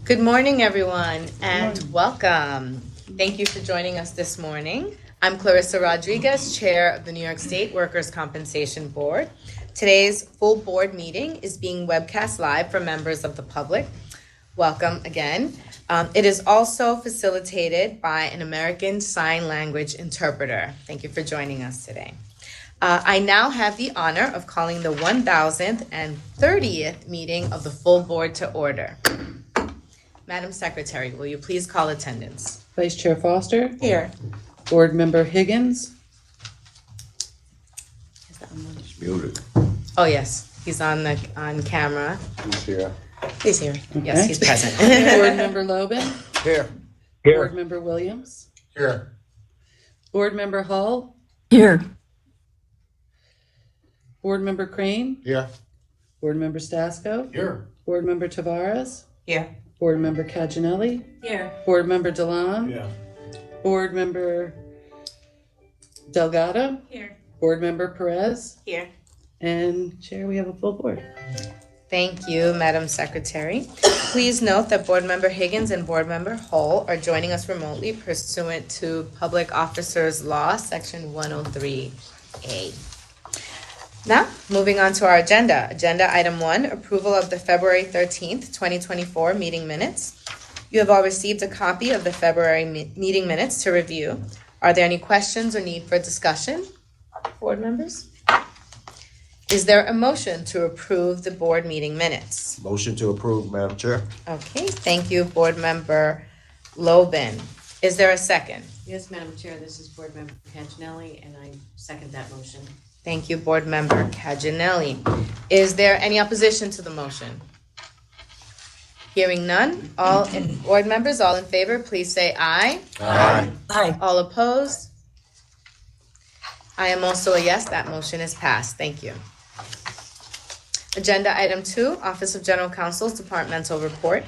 Good morning, everyone, and welcome. Thank you for joining us this morning. I'm Clarissa Rodriguez, Chair of the New York State Workers' Compensation Board. Today's full board meeting is being webcast live for members of the public. Welcome again. It is also facilitated by an American Sign Language interpreter. Thank you for joining us today. I now have the honor of calling the 1030th meeting of the full board to order. Madam Secretary, will you please call attendance? Vice Chair Foster. Here. Board Member Higgins. It's muted. Oh, yes, he's on camera. He's here. He's here. Yes, Okay. he's present. Board Member Lobin. Here. Board Member Williams. Here. Board Member Hull. Here. Board Member Crane. Here. Board Member Stasko. Here. Board Member Tavares. Here. Board Member Caginelli. Here. Board Member Delon. Yeah. Board Member Delgado. Here. Board Member Perez. Here. And Chair, we have a full board. Thank you, Madam Secretary. Please note that Board Member Higgins and Board Member Hull are joining us remotely pursuant to Public Officers Law, Section 103A. Now, moving on to our agenda. Agenda item 1, approval of the February 13th, 2024 meeting minutes. You have all received a copy of the February meeting minutes to review. Are there any questions or need for discussion, board members? Is there a motion to approve the board meeting minutes? Motion to approve, Madam Chair. Okay, thank you, Board Member Lobin. Is there a second? Yes, Madam Chair, this is Board Member Canginelli, and I second that motion. Thank you, Board Member Caginelli. Is there any opposition to the motion? Hearing none, board members, all in favor, please say aye. Aye. Aye. All opposed? I am also a yes, that motion is passed. Thank you. Agenda item 2, Office of General Counsel's Departmental Report.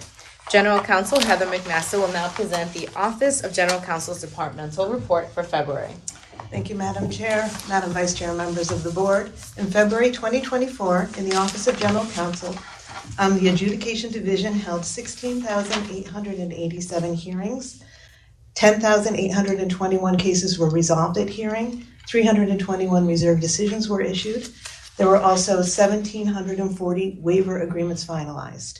General Counsel Heather McMaster will now present the Office of General Counsel's Departmental Report for February. Thank you, Madam Chair, Madam Vice Chair, members of the board. In February 2024, in the Office of General Counsel, the Adjudication Division held 16,887 hearings. 10,821 cases were resolved at hearing. 321 reserved decisions were issued. There were also 1,740 waiver agreements finalized.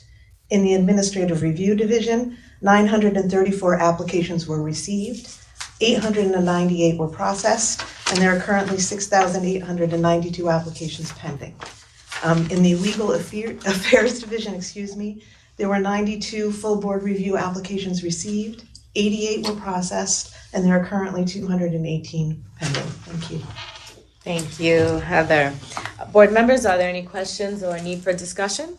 In the Administrative Review Division, 934 applications were received. 898 were processed, and there are currently 6,892 applications pending. In the Legal Affairs Division, there were 92 full board review applications received, 88 were processed, and there are currently 218 pending. Thank you. Thank you, Heather. Board members, are there any questions or need for discussion?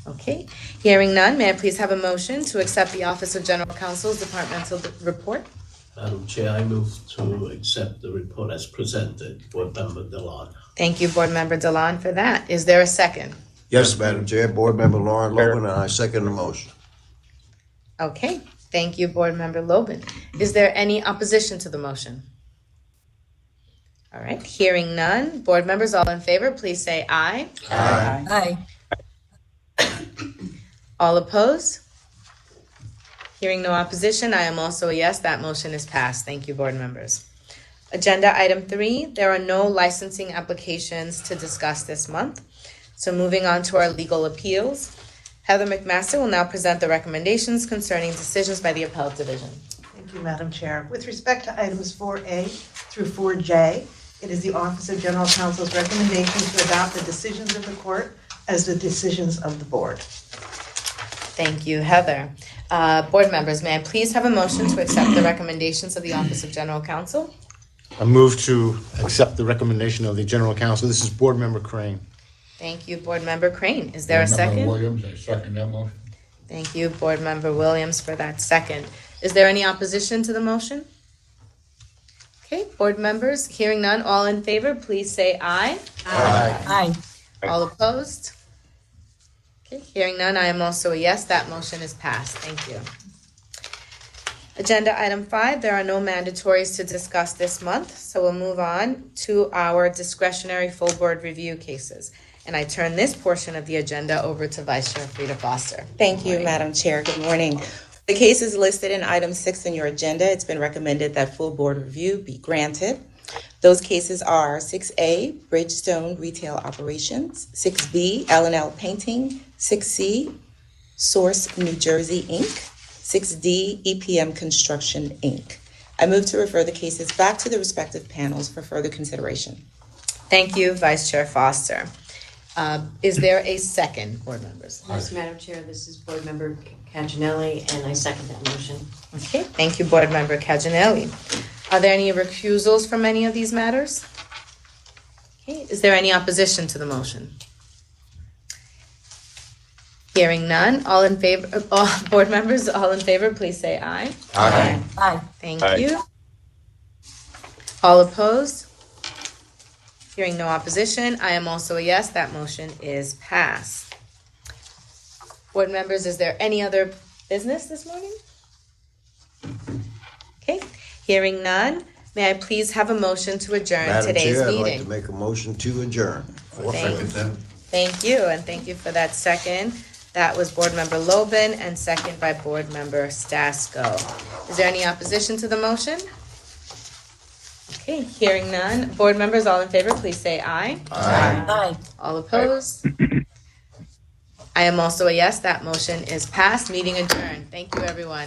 Okay, hearing none, may I please have a motion to accept the Office of General Counsel's Departmental Report? Madam Chair, I move to accept the report as presented. Board Member Delon. Thank you, Board Member Delon, for that. Is there a second? Yes, Madam Chair. Board Member Lauren Logan, and I second the motion. Okay, thank you, Board Member Lobin. Is there any opposition to the motion? All right, hearing none. Board members, all in favor, please say aye. Aye. Aye. All opposed? Hearing no opposition, I am also a yes, that motion is passed. Thank you, board members. Agenda item 3, there are no licensing applications to discuss this month. So moving on to our legal appeals. Heather McMaster will now present the recommendations concerning decisions by the Appellate Division. Thank you, Madam Chair. With respect to items 4A through 4J, it is the Office of General Counsel's recommendation to adopt the decisions of the court as the decisions of the board. Thank you, Heather. Board members, may I please have a motion to accept the recommendations of the Office of General Counsel? I move to accept the recommendation of the General Counsel. This is Board Member Crane. Thank you, Board Member Crane. Is there a Board second? Member Williams, I second that motion. Thank you, Board Member Williams, for that second. Is there any opposition to the motion? Okay, board members, hearing none, all in favor, please say aye. Aye. All opposed? Okay, hearing none, I am also a yes, that motion is passed. Thank you. Agenda item 5, there are no mandatories to discuss this month, so we'll move on to our discretionary full board review cases. And I turn this portion of the agenda over to Vice Chair Frida Foster. Thank you, Madam Chair. Good morning. The case is listed in item 6 in your agenda. It's been recommended that full board review be granted. Those cases are 6A, Bridgestone Retail Operations, 6B, L&L Painting, 6C, Source New Jersey, Inc., 6D, EPM Construction, Inc. I move to refer the cases back to the respective panels for further consideration. Thank you, Vice Chair Foster. Is there a second, board members? Yes, Madam Chair, this is Board Member Caginelli, and I second that motion. Okay, thank you, Board Member Caginelli. Are there any recusals from any of these matters? Okay, is there any opposition to the motion? Hearing none, all in favor, all board members, all in favor, please say aye. Aye. Aye. Thank Aye. you. All opposed? Hearing no opposition, I am also a yes, that motion is passed. Board members, is there any other business this morning? Okay, hearing none, may I please have a motion to adjourn Madam today's Chair, I'd like meeting? to make a motion to adjourn. Thank you, and thank you for that second. That was Board Member Lobin and second by Board Member Stasko. Is there any opposition to the motion? Okay, hearing none. Board members, all in favor, please say aye. Aye. All opposed? I am also a yes, that motion is passed. Meeting adjourned. Thank you, everyone.